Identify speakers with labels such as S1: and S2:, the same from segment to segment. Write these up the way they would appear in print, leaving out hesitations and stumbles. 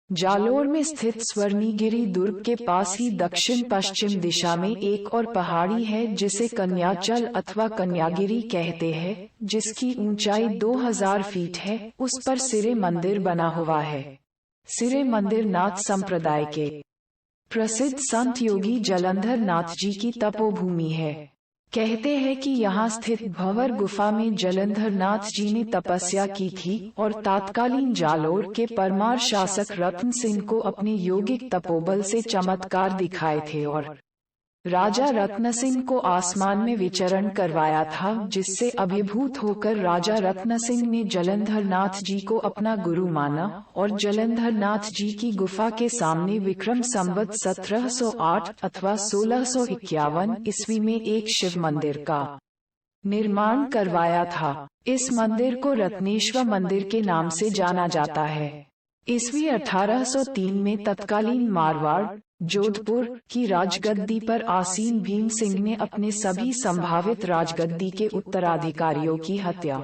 S1: जालोर में स्थित स्वर्णिगिरि दुर्ग के पास ही दक्षिण पश्चिम दिशा में एक और पहाड़ी है जिसे कन्याचल अथवा कन्यागिरी कहते हैं, जिसकी ऊंचाई 2000 फीट है। उस पर सिरे मंदिर बना हुआ है। सिरे मंदिर नाथ संप्रदाय के प्रसिद्ध संत योगी जलंधर नाथ जी की तपोभूमि है। कहते हैं कि यहाँ स्थित भंवर गुफा में जलंधर नाथ जी ने तपस्या की थी और तत्कालीन जालोर के परमार शासक रत्न सिंह को अपने योगिक तपोबल से चमत्कार दिखाए थे और राजा रत्न सिंह को आसमान में विचरण करवाया था, जिससे अभिभूत होकर राजा रत्न सिंह ने जलंधर नाथ जी को अपना गुरु माना और जलंधर नाथ जी की गुफा के सामने विक्रम संवत 1708 अथवा 1651 ईस्वी में एक शिव मंदिर का निर्माण करवाया था। इस मंदिर को रत्नेश्वर मंदिर के नाम से जाना जाता है। ईस्वी 1803 में तत्कालीन मारवाड़ जोधपुर की राजगद्दी पर आसीन भीम सिंह ने अपने सभी संभावित राजगद्दी के उत्तराधिकारियों की हत्या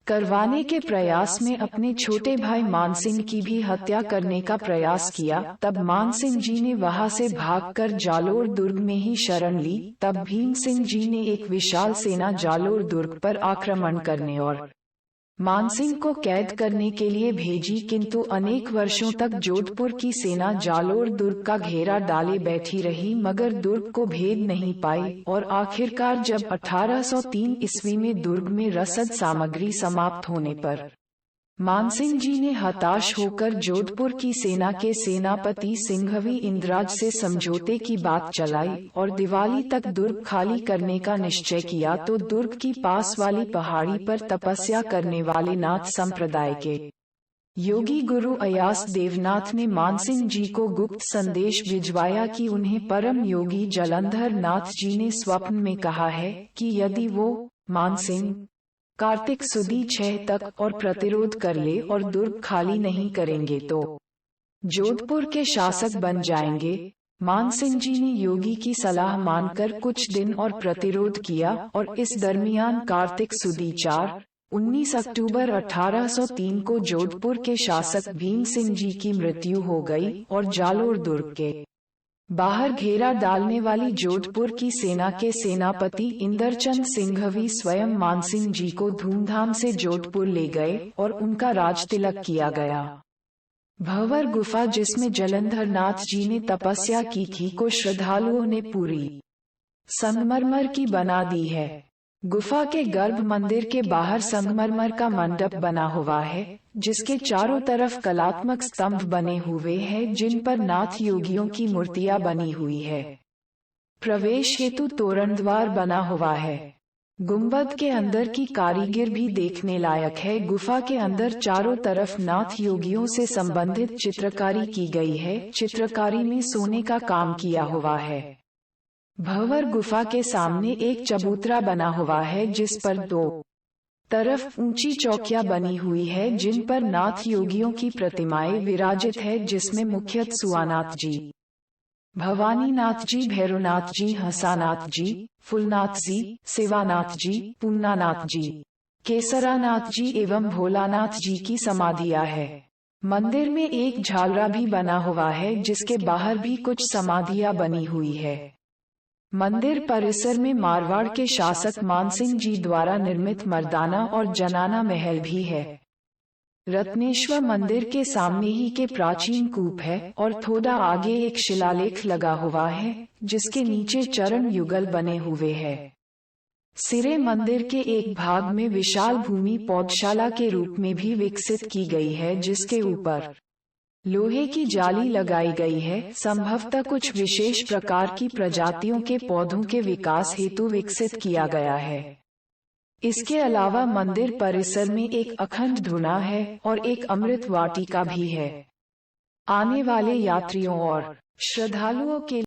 S1: करवाने के प्रयास में अपने छोटे भाई मानसिंह की भी हत्या करने का प्रयास किया। तब मानसिंह जी ने वहां से भागकर जालोर दुर्ग में ही शरण ली। तब भीम सिंह जी ने एक विशाल सेना जालोर दुर्ग पर आक्रमण करने और मानसिंह को कैद करने के लिए भेजी, किंतु अनेक वर्षों तक जोधपुर की सेना जालोर दुर्ग का घेरा डाले बैठी रही, मगर दुर्ग को भेद नहीं पाई और आखिरकार जब 1803 ईस्वी में दुर्ग में रसद सामग्री समाप्त होने पर मानसिंह जी ने हताश होकर जोधपुर की सेना के सेनापति सिंघवी इंद्राज से समझौते की बात चलाई और दिवाली तक दुर्ग खाली करने का निश्चय किया। तो दुर्ग की पास वाली पहाड़ी पर तपस्या करने वाले नाथ संप्रदाय के योगी गुरु अयास देवनाथ ने मानसिंह जी को गुप्त संदेश भिजवाया कि उन्हें परम योगी जलंधर नाथ जी ने स्वप्न में कहा है कि यदि वो मानसिंह कार्तिक सुदी 6 तक और प्रतिरोध कर ले और दुर्ग खाली नहीं करेंगे तो जोधपुर के शासक बन जाएंगे। मानसिंह जी ने योगी की सलाह मानकर कुछ दिन और प्रतिरोध किया और इस दरमियान कार्तिक सुदी 4 19 अक्टूबर 1803 को जोधपुर के शासक भीम सिंह जी की मृत्यु हो गई और जालोर दुर्ग के बाहर घेरा डालने वाली जोधपुर की सेना के सेनापति इंदरचंद सिंघवी स्वयं मानसिंह जी को धूमधाम से जोधपुर ले गए और उनका राज तिलक किया गया। भंवर गुफा जिसमें जलंधर नाथ जी ने तपस्या की थी को श्रद्धालुओं ने पूरी संगमरमर की बना दी है। गुफा के गर्भ मंदिर के बाहर संगमरमर का मंडप बना हुआ है, जिसके चारों तरफ कलात्मक स्तंभ बने हुए हैं जिन पर नाथ योगियों की मूर्तियां बनी हुई है। प्रवेश हेतु तोरण द्वार बना हुआ है। गुंबद के अंदर की कारीगर भी देखने लायक है। गुफा के अंदर चारों तरफ नाथ योगियों से संबंधित चित्रकारी की गई है। चित्रकारी में सोने का काम किया हुआ है। भंवर गुफा के सामने एक चबूतरा बना हुआ है जिस पर 2 तरफ ऊंची चौकियां बनी हुई है जिन पर नाथ योगियों की प्रतिमाएं विराजित है, जिसमें मुख्यत सुआनाथ जी, भवानीनाथ जी, भैरवनाथ जी, हंसानाथ जी, फुलनाथ जी, शिवानाथ जी, पूर्णानाथ जी, केसरानाथ जी एवं भोलानाथ जी की समाधियां है। मंदिर में एक झालरा भी बना हुआ है जिसके बाहर भी कुछ समाधियां बनी हुई है। मंदिर परिसर में मारवाड़ के शासक मानसिंह जी द्वारा निर्मित मर्दाना और जनाना महल भी है। रत्नेश्वर मंदिर के सामने ही के प्राचीन कूप है और थोड़ा आगे एक शिलालेख लगा हुआ है जिसके नीचे चरण युगल बने हुए हैं। सिरे मंदिर के एक भाग में विशाल भूमि पौधशाला के रूप में भी विकसित की गई है, जिसके ऊपर लोहे की जाली लगाई गई है। संभवतः कुछ विशेष प्रकार की प्रजातियों के पौधों के विकास हेतु विकसित किया गया है। इसके अलावा मंदिर परिसर में एक अखंड धुना है और एक अमृत वाटिका भी है। आने वाले यात्रियों और श्रद्धालुओं के